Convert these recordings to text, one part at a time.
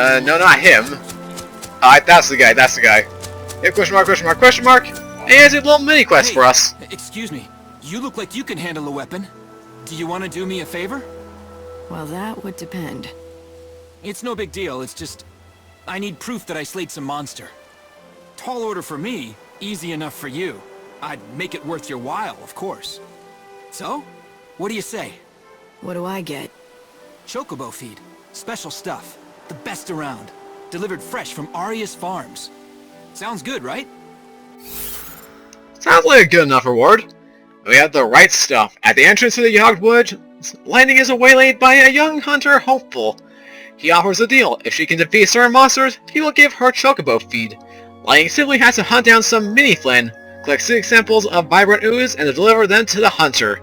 No, not him. Alright, that's the guy, that's the guy. Yeah, question mark, question mark, question mark. And he has a little mini quest for us. Excuse me. You look like you can handle a weapon. Do you want to do me a favor? Well, that would depend. It's no big deal, it's just... I need proof that I slayed some monster. Tall order for me, easy enough for you. I'd make it worth your while, of course. So, what do you say? What do I get? Chocobo feed. Special stuff. The best around. Delivered fresh from Arius Farms. Sounds good, right? Sounds like a good enough reward. We have the right stuff. At the entrance to the Yogged Wood, Lightning is waylaid by a young hunter hopeful. He offers a deal. If she can defeat certain monsters, he will give her Chocobo feed. Lightning simply has to hunt down some mini-Flynn, collect 6 samples of vibrant ooze, and deliver them to the hunter.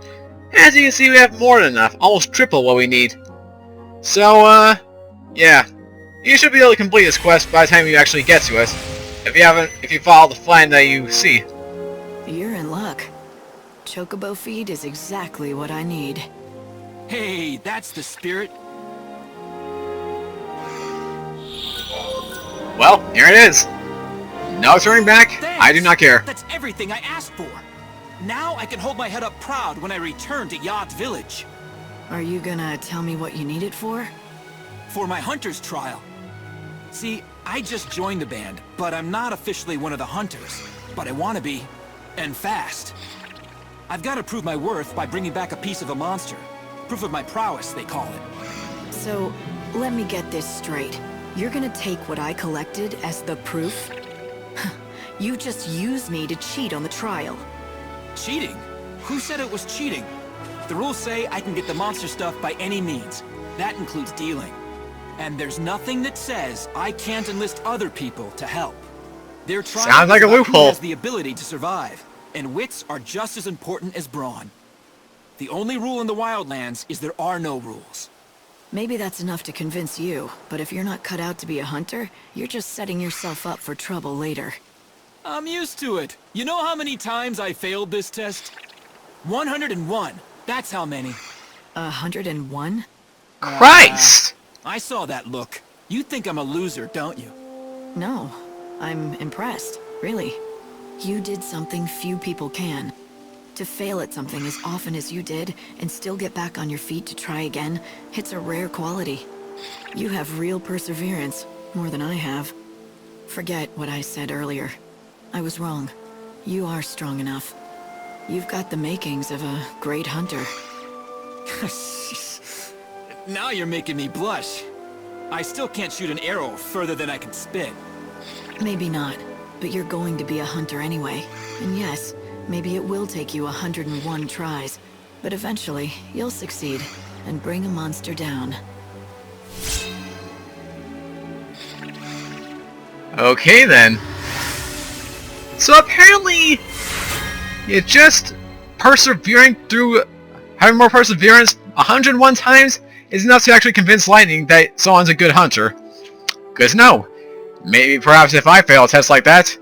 As you can see, we have more than enough, almost triple what we need. So, yeah. You should be able to complete this quest by the time you actually get to it. If you follow the plan that you see. You're in luck. Chocobo feed is exactly what I need. Hey, that's the spirit. Well, here it is. No turning back. Thanks. I do not care. That's everything I asked for. Now I can hold my head up proud when I return to Yogged Village. Are you gonna tell me what you need it for? For my hunter's trial. See, I just joined the band, but I'm not officially one of the hunters. But I want to be, and fast. I've got to prove my worth by bringing back a piece of a monster. Proof of my prowess, they call it. So, let me get this straight. You're gonna take what I collected as the proof? You just used me to cheat on the trial. Cheating? Who said it was cheating? The rules say I can get the monster stuff by any means. That includes dealing. And there's nothing that says I can't enlist other people to help. They're trying Sounds like a loophole. Who has the ability to survive, and wits are just as important as brawn. The only rule in the Wildlands is there are no rules. Maybe that's enough to convince you, but if you're not cut out to be a hunter, you're just setting yourself up for trouble later. I'm used to it. You know how many times I failed this test? 101. That's how many. 101? Christ! I saw that look. You think I'm a loser, don't you? No. I'm impressed, really. You did something few people can. To fail at something as often as you did, and still get back on your feet to try again, it's a rare quality. You have real perseverance, more than I have. Forget what I said earlier. I was wrong. You are strong enough. You've got the makings of a great hunter. Now you're making me blush. I still can't shoot an arrow further than I can spit. Maybe not, but you're going to be a hunter anyway. And yes, maybe it will take you 101 tries, but eventually you'll succeed and bring a monster down. Okay then. So apparently, you're just persevering through having more perseverance 101 times is enough to actually convince Lightning that someone's a good hunter. Good to know. Maybe perhaps if I fail a test like that,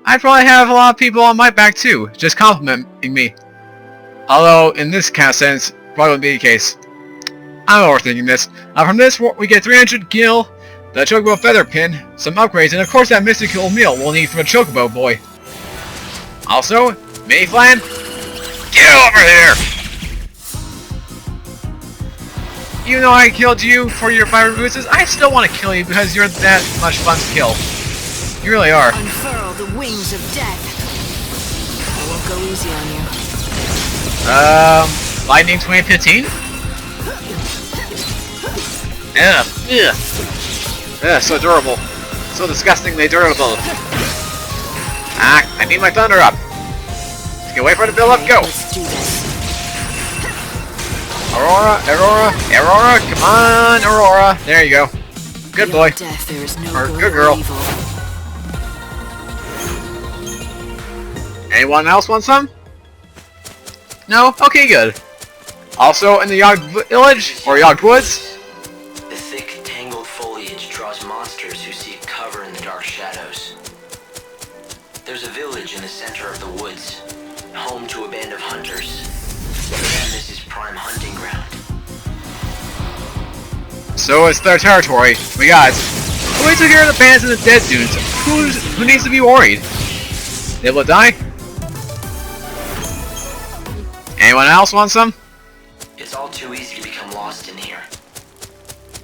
I'd probably have a lot of people on my back too, just complimenting me. Although, in this kind of sense, probably wouldn't be the case. I'm overthinking this. From this, we get 300 gil, the Chocobo Feather Pin, some upgrades, and of course that mystical meal we'll need from a Chocobo Boy. Also, Mini-Flan, get over here! Even though I killed you for your fire boosters, I still want to kill you because you're that much fun to kill. You really are. Unfurl the wings of death. I won't go easy on you. Lightning 2015? So durable. So disgustingly durable. I need my thunder up. Let's get wait for it to build up, go! Let's do this. Aurora, Aurora, Aurora, come on, Aurora. There you go. Good boy. Death, there is no Or good good girl. evil. Anyone else want some? No? Okay, good. Also, in the Yogged Village, or Yogged Woods, the thick, tangled foliage draws monsters who seek cover in the dark shadows. There's a village in the center of the woods, home to a band of hunters. For them, this is prime hunting ground. so it's their territory. We got it. But we took care of the bands and the dead dudes. Who needs to be worried? They able to die? Anyone else want some? It's all too easy to become lost in here.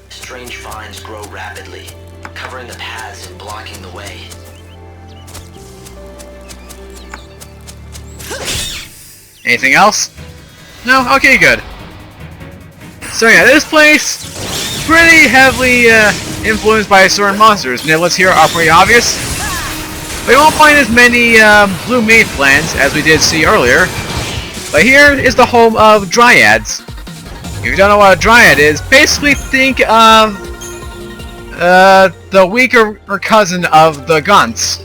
Strange vines grow rapidly, covering the paths and blocking the way. Anything else? No? Okay, good. So yeah, this place, pretty heavily influenced by certain monsters. Niblets here are pretty obvious. We won't find as many blue maid plants as we did see earlier. But here is the home of dryads. If you don't know what a dryad is, basically think of the weaker cousin of the Gunts.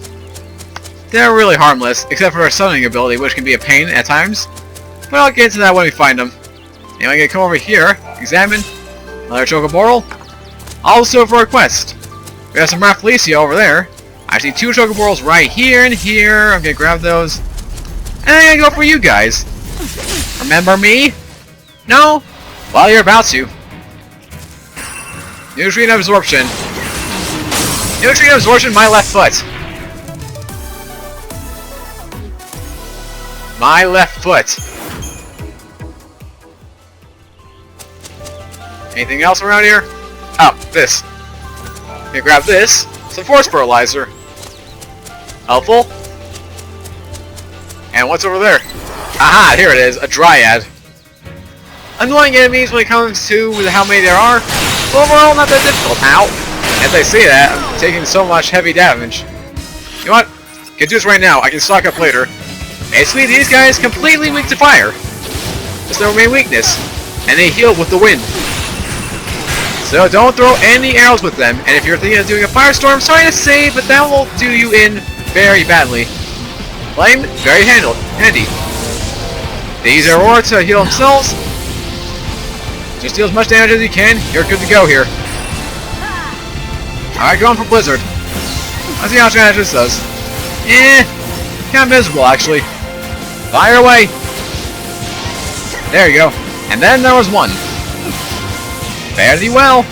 They're really harmless, except for their summoning ability, which can be a pain at times. But I'll get to that when we find them. Anyway, I'm gonna come over here, examine another Chocoboral. Also for a quest. We have some Rafflesia over there. I see 2 Chocoborals right here and here. I'm gonna grab those. And I'm gonna go for you guys. Remember me? No? Well, you're about to. Nutrient absorption. Nutrient absorption, my left foot. My left foot. Anything else around here? Oh, this. Let me grab this. Some force fertilizer. Helpful. And what's over there? Aha, here it is, a dryad. Annoying enemies when it comes to how many there are, but overall not that difficult. Ow! As I say that, I'm taking so much heavy damage. You know what? Can do this right now, I can stock up later. Basically, these guys completely weak to fire. That's their main weakness. And they heal with the wind. So don't throw any arrows with them, and if you're thinking of doing a firestorm, sorry to say, but that will do you in very badly. Flame, very handy. They use Aurora to heal themselves. Just deal as much damage as you can. You're good to go here. Alright, going for Blizzard. Let's see how much damage this does. Kind of miserable actually. Fire away! There you go. And then there was one. Fare thee well.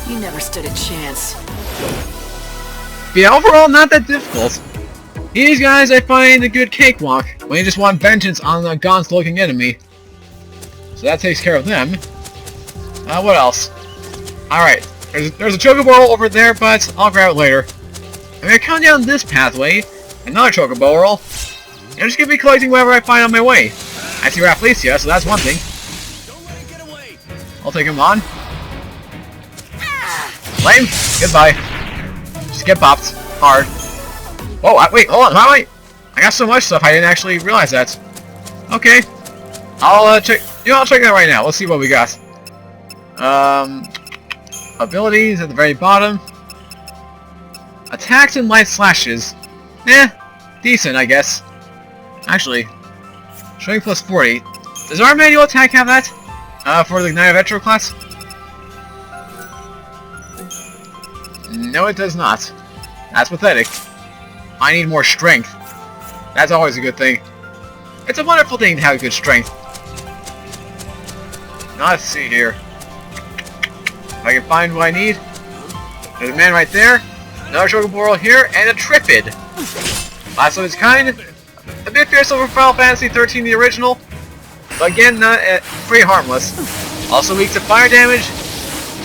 You never stood a chance. But yeah, overall not that difficult. These guys I find a good cakewalk when you just want vengeance on a gaunt-looking enemy. So that takes care of them. What else? Alright, there's a Chocoboral over there, but I'll grab it later. I'm gonna come down this pathway, another Chocoboral, and I'm just gonna be collecting whatever I find on my way. I see Rafflesia, so that's one thing. I'll take him on. Flame, goodbye. Just get popped. Hard. Whoa, wait, hold on, wait. I got so much stuff I didn't actually realize that. Okay. I'll check, I'll check that right now. Let's see what we got. Abilities at the very bottom. Attacks and light slashes. Decent, I guess. Actually, strength plus 40. Does our manual attack have that? For the Knight of Etro class? No, it does not. That's pathetic. I need more strength. That's always a good thing. It's a wonderful thing to have good strength. Now let's see here. If I can find what I need. There's a man right there. Another Chocoboral here, and a Tripid. Last of its kind. A bit fierce over Final Fantasy XIII the original. But again, not pretty harmless. Also weak to fire damage.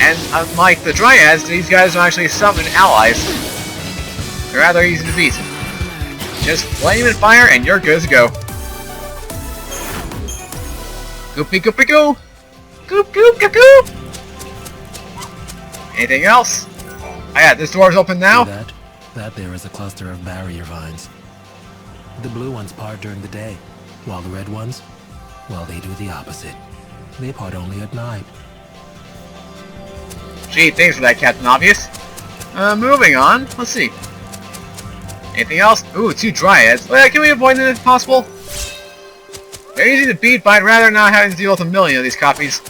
And unlike the Dryads, these guys don't actually summon allies. They're rather easy to beat. Just flame and fire and you're good to go. Goopy goopy goo! Goop goop goop goop! Anything else? Oh yeah, this door's open now. That there is a cluster of barrier vines. The blue ones part during the day, while the red ones, well, they do the opposite. They part only at night. Gee, thanks for that, Captain Obvious. Moving on. Let's see. Anything else? Ooh, 2 Dryads. Well, can we avoid them if possible? They're easy to beat, but I'd rather not having to deal with a million of these copies.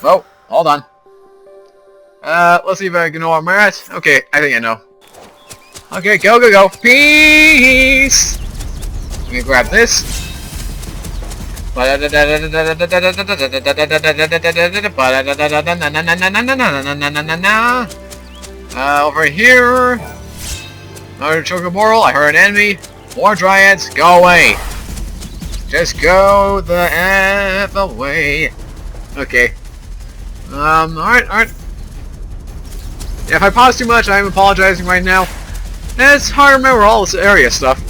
Oh, hold on. Let's see if I can know where I'm at. Okay, I think I know. Okay, go, go, go. Peace! Let me grab this. Over here. Another Chocoboral. I heard an enemy. More Dryads. Go away. Just go the F away. Okay. Alright. If I pause too much, I'm apologizing right now. It's hard to remember all this area stuff.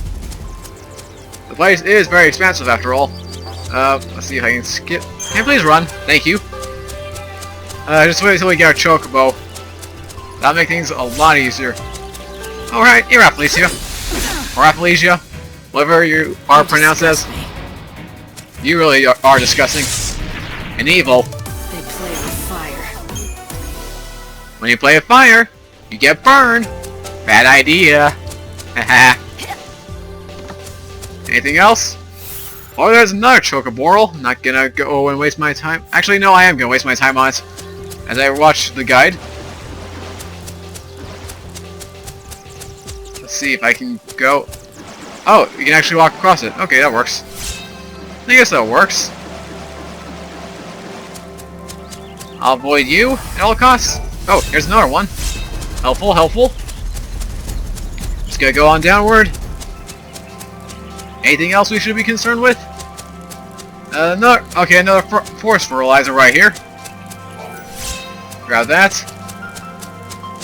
The place is very expansive after all. Let's see if I can skip. Can you please run? Thank you. Just wait until we get our Chocobo. That'll make things a lot easier. Alright, you're Rafflesia. Or Rafflesia. Whatever you are pronounced as. You really are disgusting. And evil. They play with fire. When you play with fire, you get burned. Bad idea. Haha. Anything else? Oh, there's another Chocoboral. Not gonna go and waste my time. Actually, no, I am gonna waste my time on it. As I watch the guide. Let's see if I can go. Oh, you can actually walk across it. Okay, that works. I guess that works. I'll avoid you at all costs. Oh, here's another one. Helpful, helpful. Just gotta go on downward. Anything else we should be concerned with? Another force fertilizer right here. Grab that.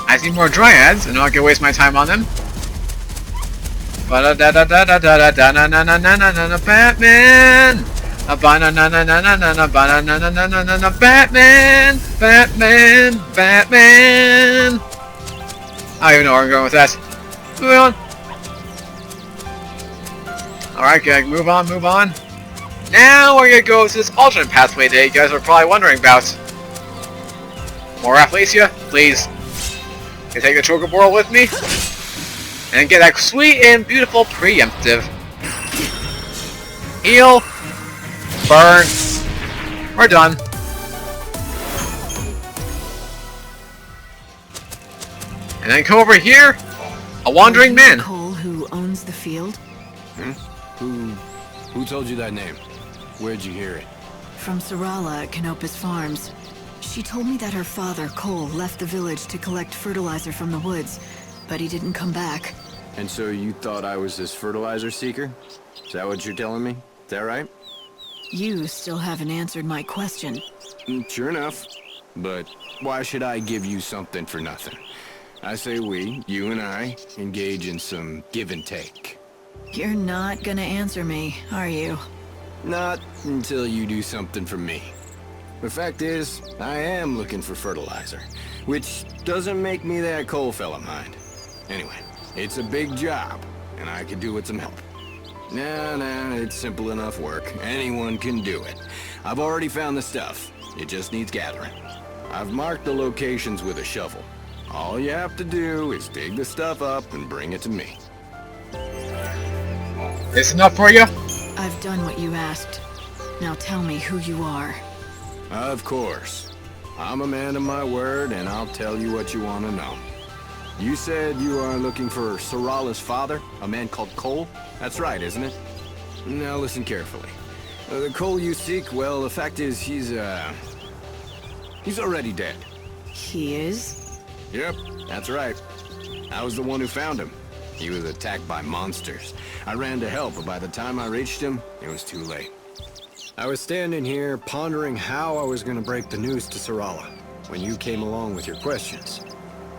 I see more Dryads, and I'm not gonna waste my time on them. Batman! Batman! I don't even know where I'm going with that. Moving on. Alright, good. Move on. Now we're gonna go to this alternate pathway that you guys are probably wondering about. More Rafflesia, please. Can I take the Chocoboral with me? And get that sweet and beautiful preemptive. Heal. Burn. We're done. And then come over here. A wandering man. Cole, who owns the field? Who told you that name? Where'd you hear it? From Sarala at Canopus Farms. She told me that her father, Cole, left the village to collect fertilizer from the woods, but he didn't come back. And so you thought I was this fertilizer seeker? Is that what you're telling me? Is that right? You still haven't answered my question. Sure enough. But why should I give you something for nothing? I say we, you and I, engage in some give and take. You're not gonna answer me, are you? Not until you do something for me. The fact is, I am looking for fertilizer, which doesn't make me that Cole fella mind. Anyway, it's a big job, and I could do with some help. Nah, it's simple enough work. Anyone can do it. I've already found the stuff. It just needs gathering. I've marked the locations with a shovel. All you have to do is dig the stuff up and bring it to me. This enough for you? I've done what you asked. Now tell me who you are. Of course. I'm a man of my word, and I'll tell you what you want to know. You said you are looking for Sarala's father, a man called Cole? That's right, isn't it? Now listen carefully. The Cole you seek, well, the fact is he's already dead. He is? Yep, that's right. I was the one who found him. He was attacked by monsters. I ran to help, but by the time I reached him, it was too late. I was standing here pondering how I was going to break the news to Sarala when you came along with your questions.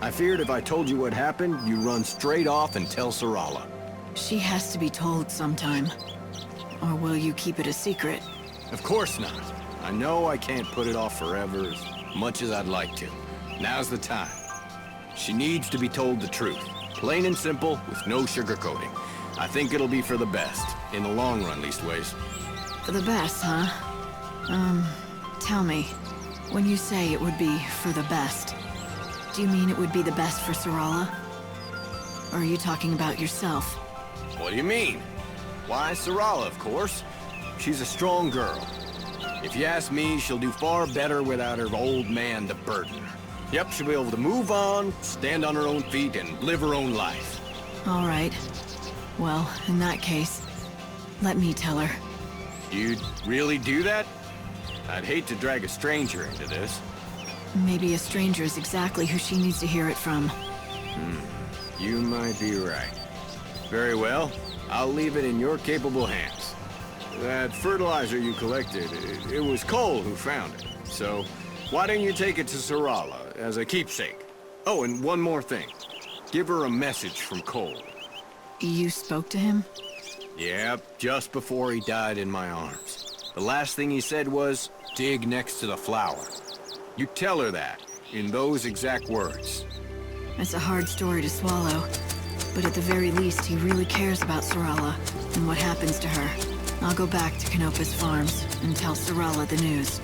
I feared if I told you what happened, you'd run straight off and tell Sarala. She has to be told sometime. Or will you keep it a secret? Of course not. I know I can't put it off forever as much as I'd like to. Now's the time. She needs to be told the truth. Plain and simple, with no sugarcoating. I think it'll be for the best. In the long run, leastways. For the best, huh? Tell me, when you say it would be for the best, do you mean it would be the best for Sarala? Or are you talking about yourself? What do you mean? Why, Sarala, of course. She's a strong girl. If you ask me, she'll do far better without her old man to burden her. Yep, she'll be able to move on, stand on her own feet, and live her own life. All right. Well, in that case, let me tell her. You'd really do that? I'd hate to drag a stranger into this. Maybe a stranger is exactly who she needs to hear it from. You might be right. Very well. I'll leave it in your capable hands. That fertilizer you collected, it was Cole who found it. So, why don't you take it to Sarala as a keepsake? Oh, and one more thing. Give her a message from Cole. You spoke to him? Yep, just before he died in my arms. The last thing he said was, dig next to the flower. You tell her that, in those exact words. It's a hard story to swallow. But at the very least, he really cares about Sarala and what happens to her. I'll go back to Canopus Farms and tell Sarala the news.